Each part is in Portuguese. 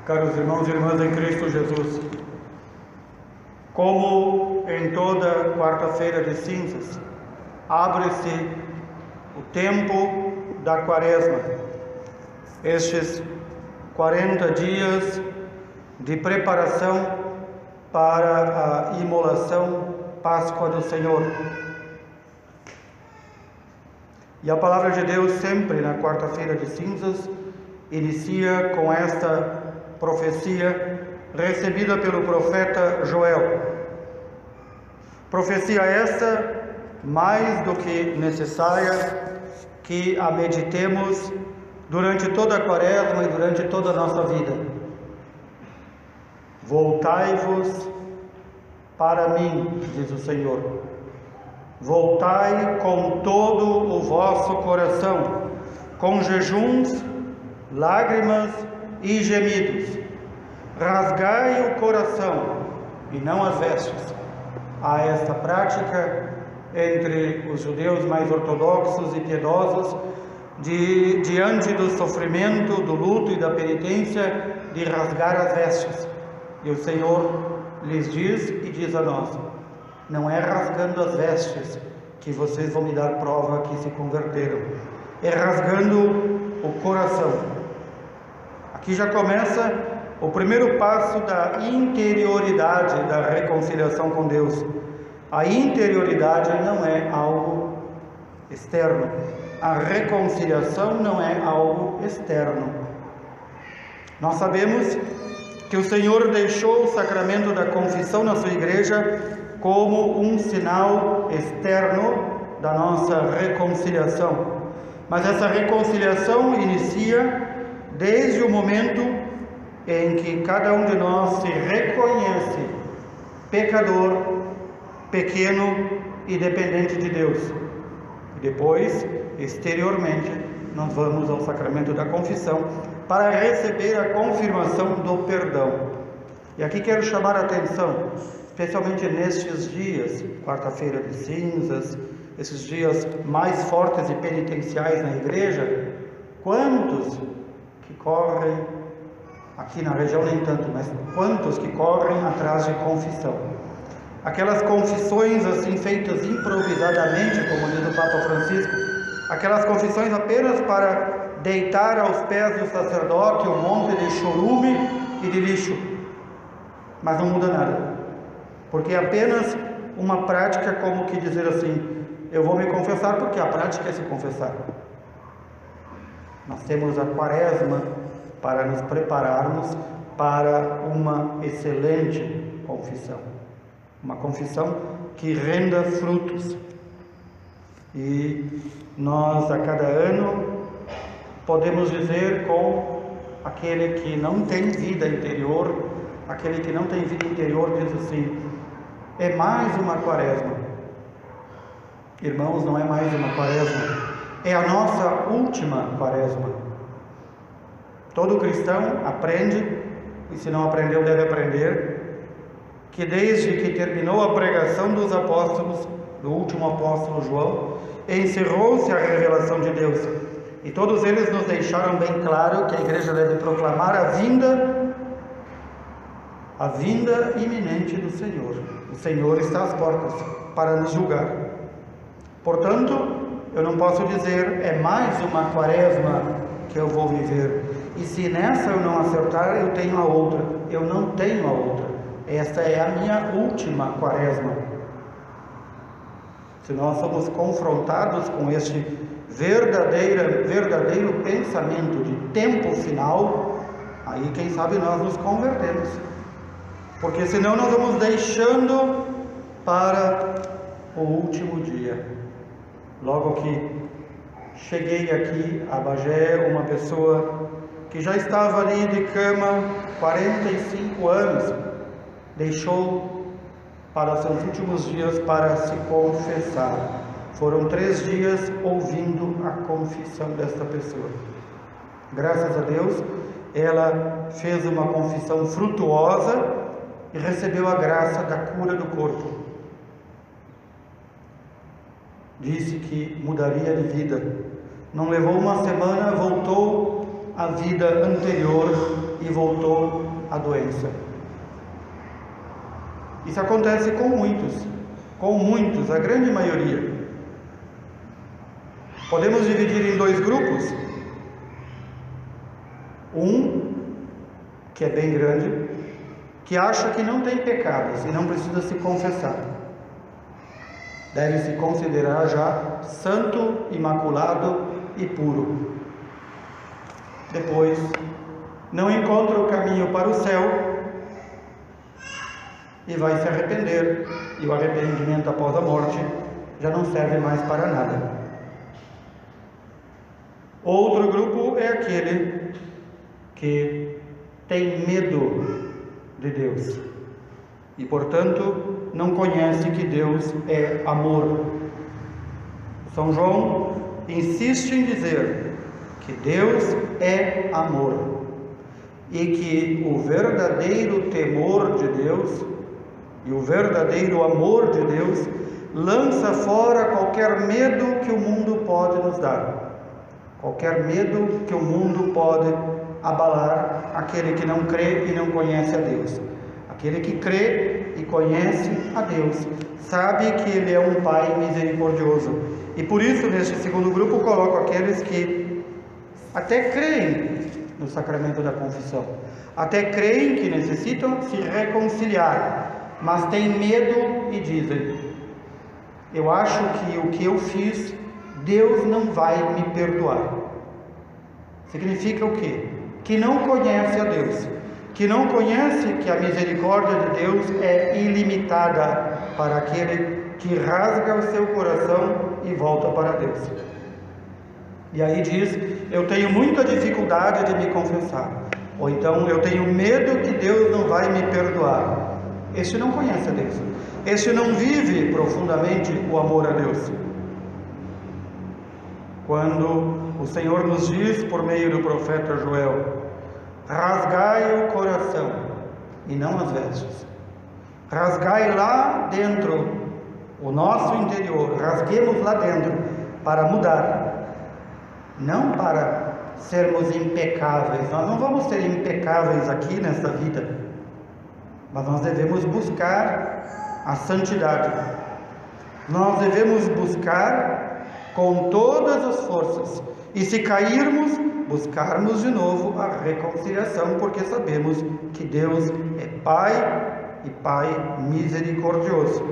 Caros irmãos e irmãs em Cristo Jesus, como em toda quarta-feira de cinzas, abre-se o tempo da Quaresma, estes 40 dias de preparação para a imolação Páscoa do Senhor. E a palavra de Deus sempre na quarta-feira de cinzas inicia com esta profecia recebida pelo profeta Joel. Profecia esta mais do que necessária que a meditemos durante toda a Quaresma e durante toda a nossa vida. Voltai-vos para mim, diz o Senhor. Voltai com todo o vosso coração, com jejuns, lágrimas e gemidos. Rasgai o coração e não as vestes. Há esta prática entre os judeus mais ortodoxos e piedosos diante do sofrimento, do luto e da penitência, de rasgar as vestes. E o Senhor lhes diz e diz a nós: não é rasgando as vestes que vocês vão me dar prova que se converteram, é rasgando o coração. Aqui já começa o primeiro passo da interioridade da reconciliação com Deus. A interioridade não é algo externo, a reconciliação não é algo externo. Nós sabemos que o Senhor deixou o sacramento da confissão na sua igreja como um sinal externo da nossa reconciliação. Mas essa reconciliação inicia desde o momento em que cada um de nós se reconhece pecador, pequeno e dependente de Deus. E depois, exteriormente, nós vamos ao sacramento da confissão para receber a confirmação do perdão. E aqui quero chamar a atenção, especialmente nestes dias, quarta-feira de cinzas, esses dias mais fortes e penitenciais na igreja, quantos que correm, aqui na região nem tanto, mas quantos que correm atrás de confissão. Aquelas confissões assim feitas improvisadamente, como diz o Papa Francisco, aquelas confissões apenas para deitar aos pés do sacerdote um monte de chorume e de lixo, mas não muda nada, porque é apenas uma prática, como que dizer assim: eu vou me confessar porque a prática é se confessar. Nós temos a Quaresma para nos prepararmos para uma excelente confissão, uma confissão que renda frutos. E nós a cada ano podemos dizer com aquele que não tem vida interior, aquele que não tem vida interior diz assim: é mais uma Quaresma. Irmãos, não é mais uma Quaresma, é a nossa última Quaresma. Todo cristão aprende, e se não aprendeu deve aprender, que desde que terminou a pregação dos apóstolos, do último apóstolo João, encerrou-se a revelação de Deus. E todos eles nos deixaram bem claro que a igreja deve proclamar a vinda iminente do Senhor. O Senhor está às portas para nos julgar. Portanto, eu não posso dizer é mais uma Quaresma que eu vou viver, e se nessa eu não acertar, eu tenho a outra. Eu não tenho a outra. Esta é a minha última Quaresma. Se nós somos confrontados com este verdadeiro pensamento de tempo final, aí quem sabe nós nos convertemos, porque senão nós vamos deixando para o último dia. Logo que cheguei aqui a Bagé, uma pessoa que já estava ali de cama 45 anos, deixou para seus últimos dias para se confessar. Foram 3 dias ouvindo a confissão desta pessoa. Graças a Deus, ela fez uma confissão frutuosa e recebeu a graça da cura do corpo. Disse que mudaria de vida. Não levou uma semana, voltou à vida anterior e voltou a doença. Isso acontece com muitos, a grande maioria. Podemos dividir em dois grupos. Um, que é bem grande, que acha que não tem pecados e não precisa se confessar. Deve se considerar já santo, imaculado e puro. Depois, não encontra o caminho para o céu e vai se arrepender. E o arrependimento após a morte já não serve mais para nada. Outro grupo é aquele que tem medo de Deus e, portanto, não conhece que Deus é amor. São João insiste em dizer que Deus é amor e que o verdadeiro temor de Deus e o verdadeiro amor de Deus lança fora qualquer medo que o mundo pode nos dar, qualquer medo que o mundo pode abalar aquele que não crê e não conhece a Deus. Aquele que crê e conhece a Deus sabe que Ele é um Pai misericordioso. E por isso, neste segundo grupo, coloco aqueles que até creem no sacramento da confissão, até creem que necessitam se reconciliar, mas têm medo e dizem: eu acho que o que eu fiz, Deus não vai me perdoar. Significa o quê? Que não conhece a Deus, que não conhece que a misericórdia de Deus é ilimitada para aquele que rasga o seu coração e volta para Deus. E aí diz: eu tenho muita dificuldade de me confessar, ou então eu tenho medo que Deus não vai me perdoar. Este não conhece a Deus, este não vive profundamente o amor a Deus. Quando o Senhor nos diz por meio do profeta Joel: rasgai o coração e não as vestes, rasgai lá dentro, o nosso interior, rasguemos lá dentro para mudar, não para sermos impecáveis. Nós não vamos ser impecáveis aqui nesta vida, mas nós devemos buscar a santidade, nós devemos buscar com todas as forças, e se cairmos, buscarmos de novo a reconciliação, porque sabemos que Deus é Pai e Pai misericordioso.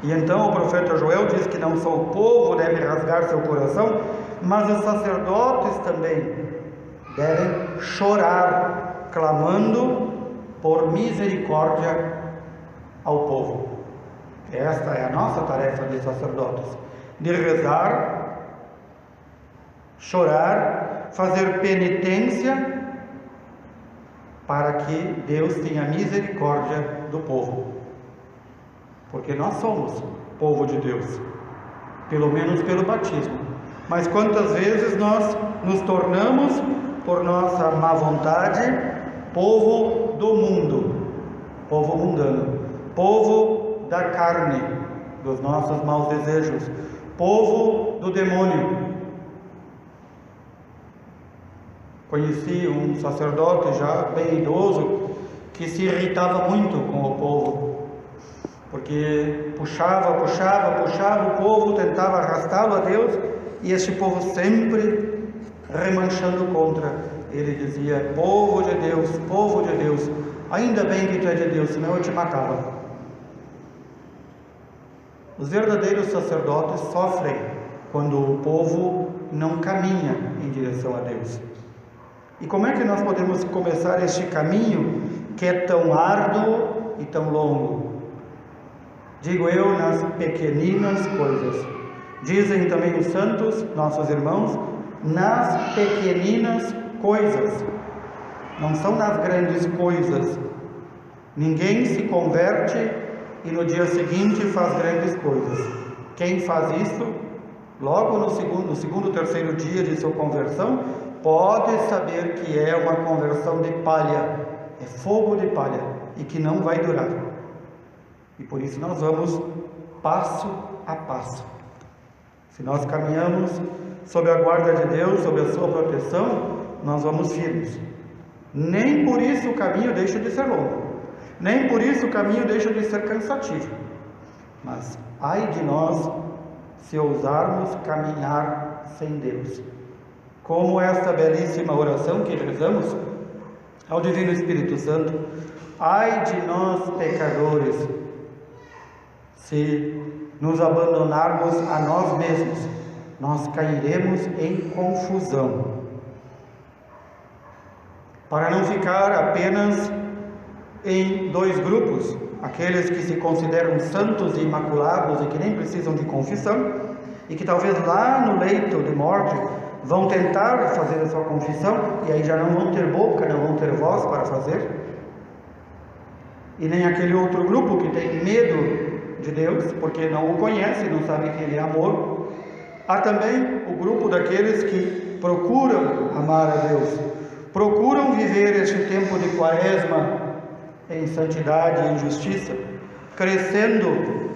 E então o profeta Joel diz que não só o povo deve rasgar seu coração, mas os sacerdotes também devem chorar, clamando por misericórdia ao povo. Esta é a nossa tarefa de sacerdotes, de rezar, chorar, fazer penitência para que Deus tenha misericórdia do povo, porque nós somos povo de Deus, pelo menos pelo batismo. Mas quantas vezes nós nos tornamos, por nossa má vontade, povo do mundo, povo mundano, povo da carne, dos nossos maus desejos, povo do demônio. Conheci um sacerdote já bem idoso que se irritava muito com o povo, porque puxava o povo, tentava arrastá-lo a Deus, e este povo sempre remanchando contra. Ele dizia: povo de Deus, ainda bem que tu é de Deus, senão eu te matava. Os verdadeiros sacerdotes sofrem quando o povo não caminha em direção a Deus. E como é que nós podemos começar este caminho que é tão árduo e tão longo? Digo eu, nas pequeninas coisas. Dizem também os santos, nossos irmãos, nas pequeninas coisas. Não são nas grandes coisas. Ninguém se converte e no dia seguinte faz grandes coisas. Quem faz isso, logo no segundo, terceiro dia de sua conversão, pode saber que é uma conversão de palha, é fogo de palha, e que não vai durar. E por isso nós vamos passo a passo. Se nós caminhamos sob a guarda de Deus, sob a sua proteção, nós vamos firmes. Nem por isso o caminho deixa de ser longo, nem por isso o caminho deixa de ser cansativo. Mas ai de nós se ousarmos caminhar sem Deus. Como esta belíssima oração que rezamos ao Divino Espírito Santo: ai de nós pecadores, se nos abandonarmos a nós mesmos, nós cairemos em confusão. Para não ficar apenas em dois grupos, aqueles que se consideram santos e imaculados e que nem precisam de confissão, e que talvez lá no leito de morte vão tentar fazer a sua confissão, e aí já não vão ter boca, não vão ter voz para fazer, e nem aquele outro grupo que tem medo de Deus, porque não o conhece, não sabe que Ele é amor. Há também o grupo daqueles que procuram amar a Deus, procuram viver este tempo de Quaresma em santidade e em justiça, crescendo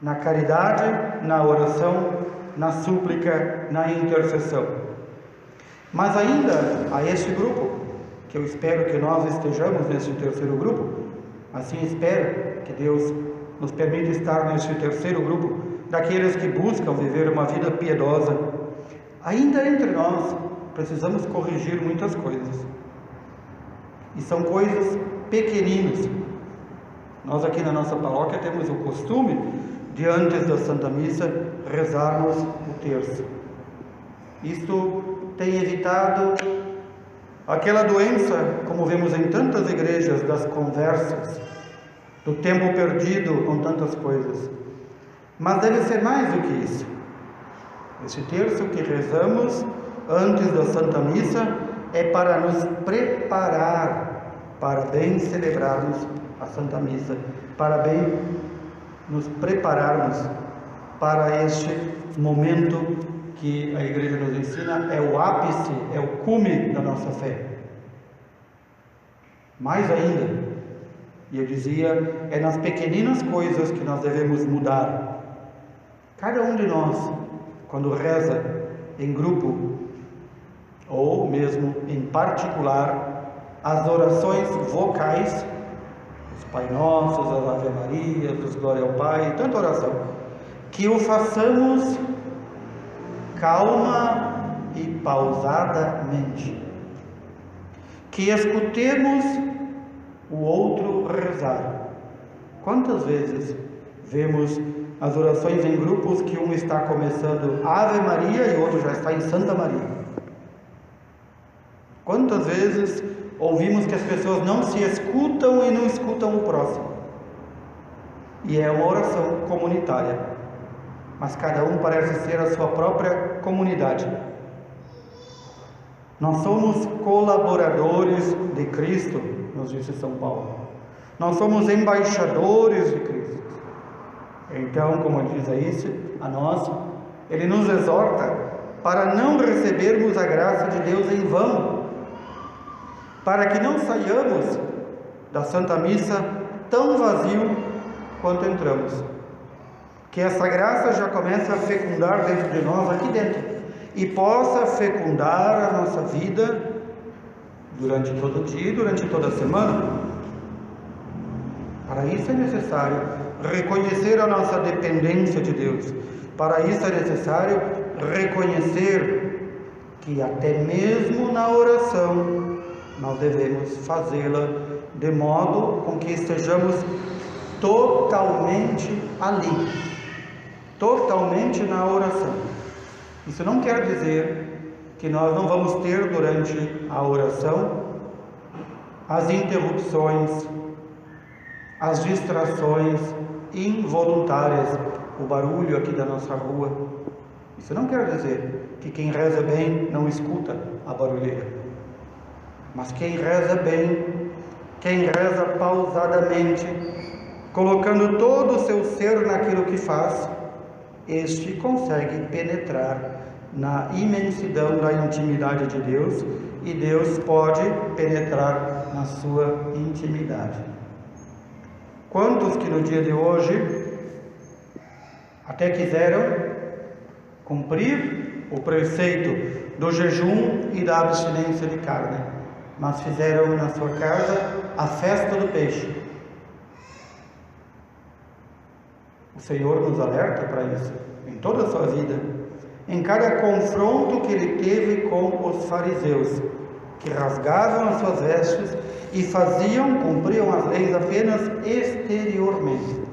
na caridade, na oração, na súplica, na intercessão. Mas ainda há este grupo, que eu espero que nós estejamos neste terceiro grupo, assim espero que Deus nos permita estar neste terceiro grupo, daqueles que buscam viver uma vida piedosa. Ainda entre nós precisamos corrigir muitas coisas, e são coisas pequeninas. Nós aqui na nossa paróquia temos o costume de, antes da Santa Missa, rezarmos o terço. Isto tem evitado aquela doença, como vemos em tantas igrejas, das conversas, do tempo perdido com tantas coisas. Mas deve ser mais do que isso. Este terço que rezamos antes da Santa Missa é para nos preparar para bem celebrarmos a Santa Missa, para bem nos prepararmos para este momento que a Igreja nos ensina é o ápice, é o cume da nossa fé. Mais ainda, e eu dizia, é nas pequeninas coisas que nós devemos mudar. Cada um de nós, quando reza em grupo, ou mesmo em particular, as orações vocais, os Pai Nossos, as Ave Marias, os Glória ao Pai, tanta oração, que o façamos calma e pausadamente, que escutemos o outro rezar. Quantas vezes vemos as orações em grupos que um está começando Ave Maria e o outro já está em Santa Maria? Quantas vezes ouvimos que as pessoas não se escutam e não escutam o próximo? E é uma oração comunitária, mas cada um parece ser a sua própria comunidade. Nós somos colaboradores de Cristo, nos disse São Paulo. Nós somos embaixadores de Cristo. Então, como diz aí a nós, ele nos exorta para não recebermos a graça de Deus em vão, para que não saiamos da Santa Missa tão vazio quanto entramos. Que essa graça já comece a fecundar dentro de nós, aqui dentro, e possa fecundar a nossa vida durante todo o dia e durante toda a semana. Para isso é necessário reconhecer a nossa dependência de Deus. Para isso é necessário reconhecer que até mesmo na oração nós devemos fazê-la de modo com que estejamos totalmente ali, totalmente na oração. Isso não quer dizer que nós não vamos ter durante a oração as interrupções, as distrações involuntárias, o barulho aqui da nossa rua. Isso não quer dizer que quem reza bem não escuta a barulheira. Mas quem reza bem, quem reza pausadamente, colocando todo o seu ser naquilo que faz, este consegue penetrar na imensidão da intimidade de Deus, e Deus pode penetrar na sua intimidade. Quantos que no dia de hoje até quiseram cumprir o preceito do jejum e da abstinência de carne, mas fizeram na sua casa a festa do peixe. O Senhor nos alerta para isso, em toda a sua vida, em cada confronto que ele teve com os fariseus, que rasgavam as suas vestes e cumpriam as leis apenas exteriormente.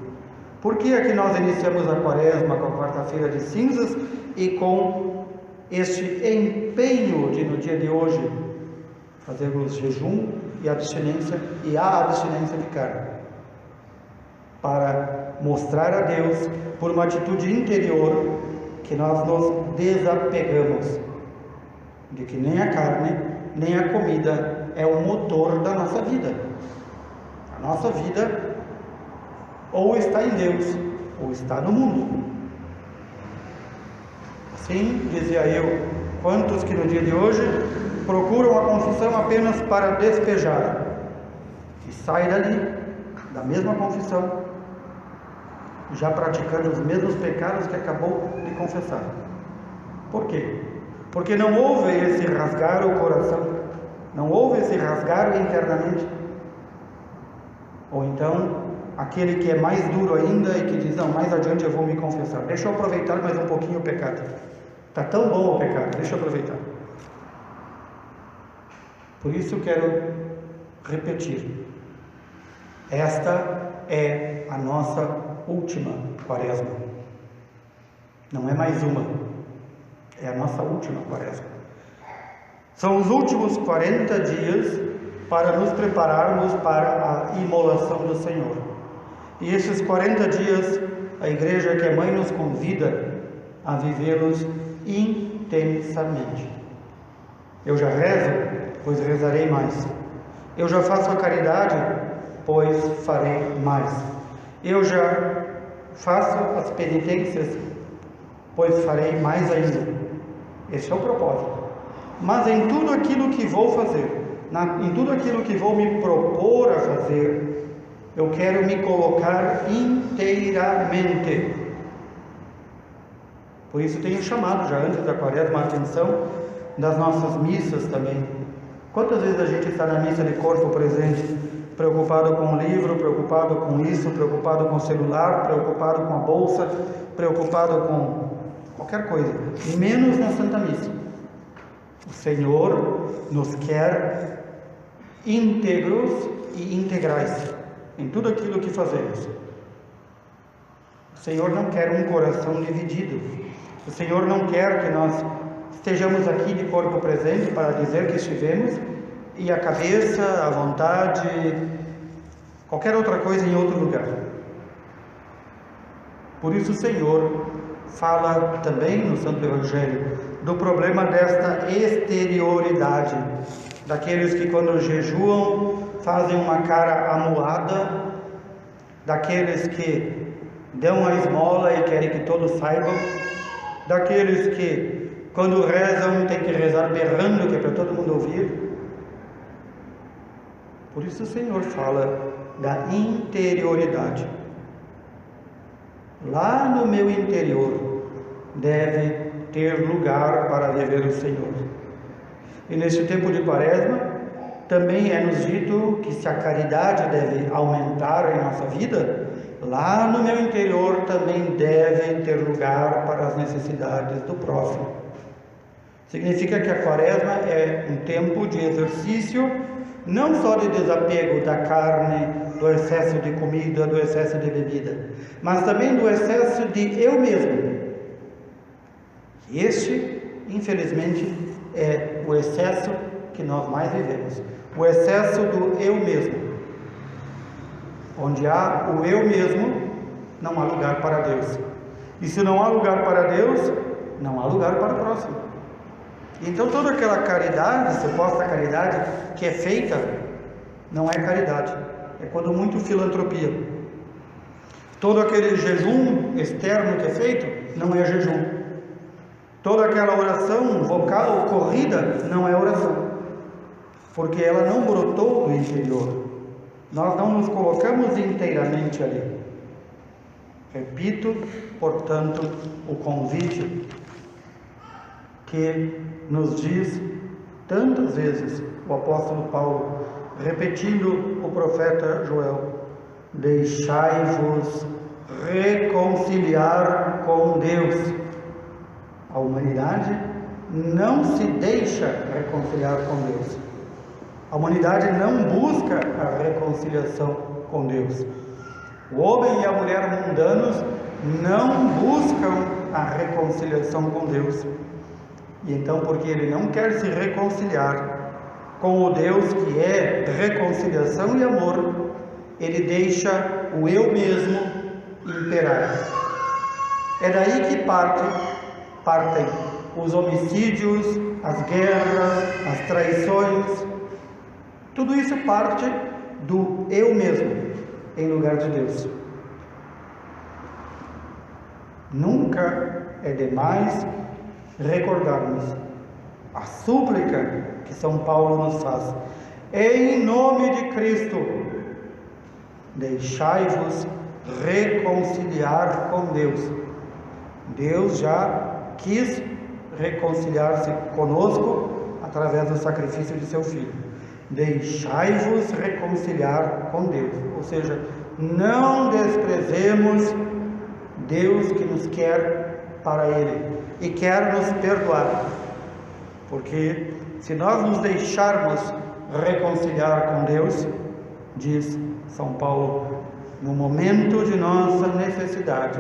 Por que é que nós iniciamos a quaresma com a quarta-feira de cinzas e com este empenho de, no dia de hoje, fazermos jejum e a abstinência de carne? Para mostrar a Deus, por uma atitude interior, que nós nos desapegamos de que nem a carne, nem a comida é o motor da nossa vida. A nossa vida ou está em Deus, ou está no mundo. Assim, dizia eu, quantos que no dia de hoje procuram a confissão apenas para despejar, e saem dali, da mesma confissão, já praticando os mesmos pecados que acabou de confessar. Por quê? Porque não houve esse rasgar o coração, não houve esse rasgar internamente. Ou então, aquele que é mais duro ainda e que diz, não, mais adiante eu vou me confessar, deixa eu aproveitar mais um pouquinho o pecado, está tão bom o pecado, deixa eu aproveitar. Por isso eu quero repetir, esta é a nossa última quaresma, não é mais uma, é a nossa última quaresma. São os últimos 40 dias para nos prepararmos para a imolação do Senhor. E esses 40 dias, a Igreja que é mãe nos convida a vivê-los intensamente. Eu já rezo, pois rezarei mais. Eu já faço a caridade, pois farei mais. Eu já faço as penitências, pois farei mais ainda. Esse é o propósito. Mas em tudo aquilo que vou fazer, em tudo aquilo que vou me propor a fazer, eu quero me colocar inteiramente. Por isso tenho chamado já antes da quaresma a atenção das nossas missas também. Quantas vezes a gente está na missa de corpo presente, preocupado com o livro, preocupado com isso, preocupado com o celular, preocupado com a bolsa, preocupado com qualquer coisa, menos na Santa Missa. O Senhor nos quer íntegros e integrais em tudo aquilo que fazemos. O Senhor não quer um coração dividido. O Senhor não quer que nós estejamos aqui de corpo presente para dizer que estivemos e a cabeça, a vontade, qualquer outra coisa em outro lugar. Por isso o Senhor fala também no Santo Evangelho do problema desta exterioridade, daqueles que quando jejuam fazem uma cara amuada, daqueles que dão a esmola e querem que todos saibam, daqueles que quando rezam tem que rezar berrando, que é para todo mundo ouvir. Por isso o Senhor fala da interioridade. Lá no meu interior deve ter lugar para viver o Senhor. E neste tempo de quaresma também é nos dito que se a caridade deve aumentar em nossa vida, lá no meu interior também deve ter lugar para as necessidades do próximo. Significa que a quaresma é um tempo de exercício, não só de desapego da carne, do excesso de comida, do excesso de bebida, mas também do excesso de eu mesmo. Este, infelizmente, é o excesso que nós mais vivemos, o excesso do eu mesmo. Onde há o eu mesmo, não há lugar para Deus. E se não há lugar para Deus, não há lugar para o próximo. Então toda aquela caridade, suposta caridade que é feita, não é caridade, é quando muito filantropia. Todo aquele jejum externo que é feito, não é jejum. Toda aquela oração vocal corrida, não é oração, porque ela não brotou do interior. Nós não nos colocamos inteiramente ali. Repito, portanto, o convite que nos diz tantas vezes o apóstolo Paulo, repetindo o profeta Joel: deixai-vos reconciliar com Deus. A humanidade não se deixa reconciliar com Deus. A humanidade não busca a reconciliação com Deus. O homem e a mulher mundanos não buscam a reconciliação com Deus. E então, porque ele não quer se reconciliar com o Deus que é reconciliação e amor, ele deixa o eu mesmo imperar. É daí que partem os homicídios, as guerras, as traições. Tudo isso parte do eu mesmo em lugar de Deus. Nunca é demais recordarmos a súplica que São Paulo nos faz: em nome de Cristo, deixai-vos reconciliar com Deus. Deus já quis reconciliar-se conosco através do sacrifício de seu Filho. Deixai-vos reconciliar com Deus. Ou seja, não desprezemos Deus que nos quer para Ele e quer nos perdoar. Porque se nós nos deixarmos reconciliar com Deus, diz São Paulo, no momento de nossa necessidade,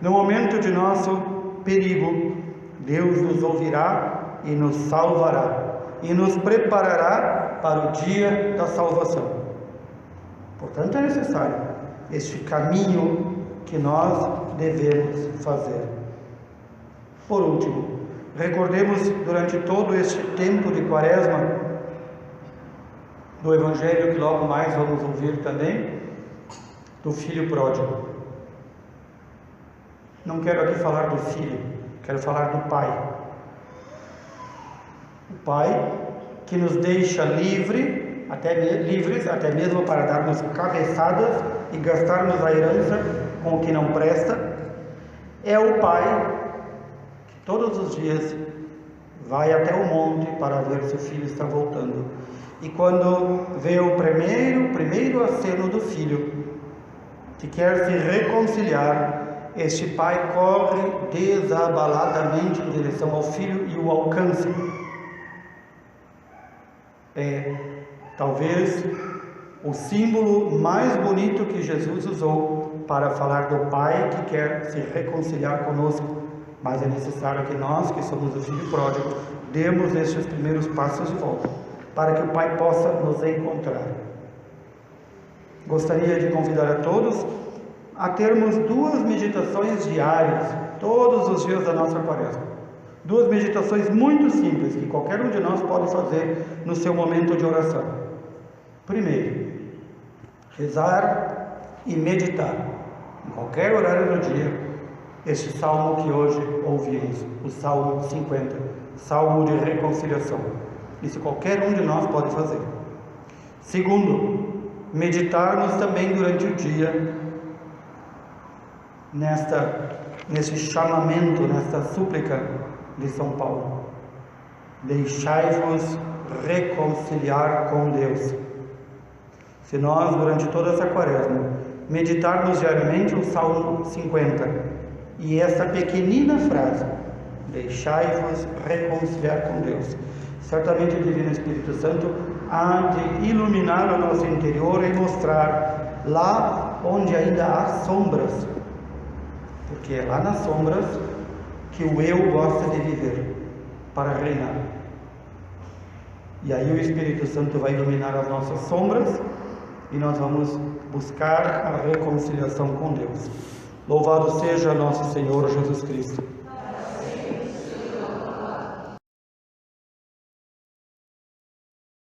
no momento de nosso perigo, Deus nos ouvirá e nos salvará e nos preparará para o dia da salvação. Portanto, é necessário este caminho que nós devemos fazer. Por último, recordemos durante todo este tempo de Quaresma, do Evangelho que logo mais vamos ouvir também, do filho pródigo. Não quero aqui falar do filho, quero falar do pai. O pai que nos deixa livres, até mesmo para darmos cabeçadas e gastarmos a herança com o que não presta. É o pai que todos os dias vai até o monte para ver se o filho está voltando. E quando vê o primeiro aceno do filho, que quer se reconciliar, este pai corre desabaladamente em direção ao filho e o alcança. É talvez o símbolo mais bonito que Jesus usou para falar do pai que quer se reconciliar conosco. Mas é necessário que nós, que somos o filho pródigo, demos estes primeiros passos de volta, para que o pai possa nos encontrar. Gostaria de convidar a todos a termos 2 meditações diárias, todos os dias da nossa Quaresma. 2 meditações muito simples, que qualquer um de nós pode fazer no seu momento de oração. Primeiro, rezar e meditar, em qualquer horário do dia, este salmo que hoje ouvimos, o Salmo 50, Salmo de reconciliação. Isso qualquer um de nós pode fazer. Segundo, meditarmos também durante o dia nesse chamamento, nesta súplica de São Paulo: deixai-vos reconciliar com Deus. Se nós, durante toda essa Quaresma, meditarmos diariamente o Salmo 50 e essa pequenina frase, deixai-vos reconciliar com Deus, certamente o Divino Espírito Santo há de iluminar o nosso interior e mostrar lá onde ainda há sombras, porque é lá nas sombras que o eu gosta de viver para reinar. E aí o Espírito Santo vai iluminar as nossas sombras e nós vamos buscar a reconciliação com Deus. Louvado seja nosso Senhor Jesus Cristo.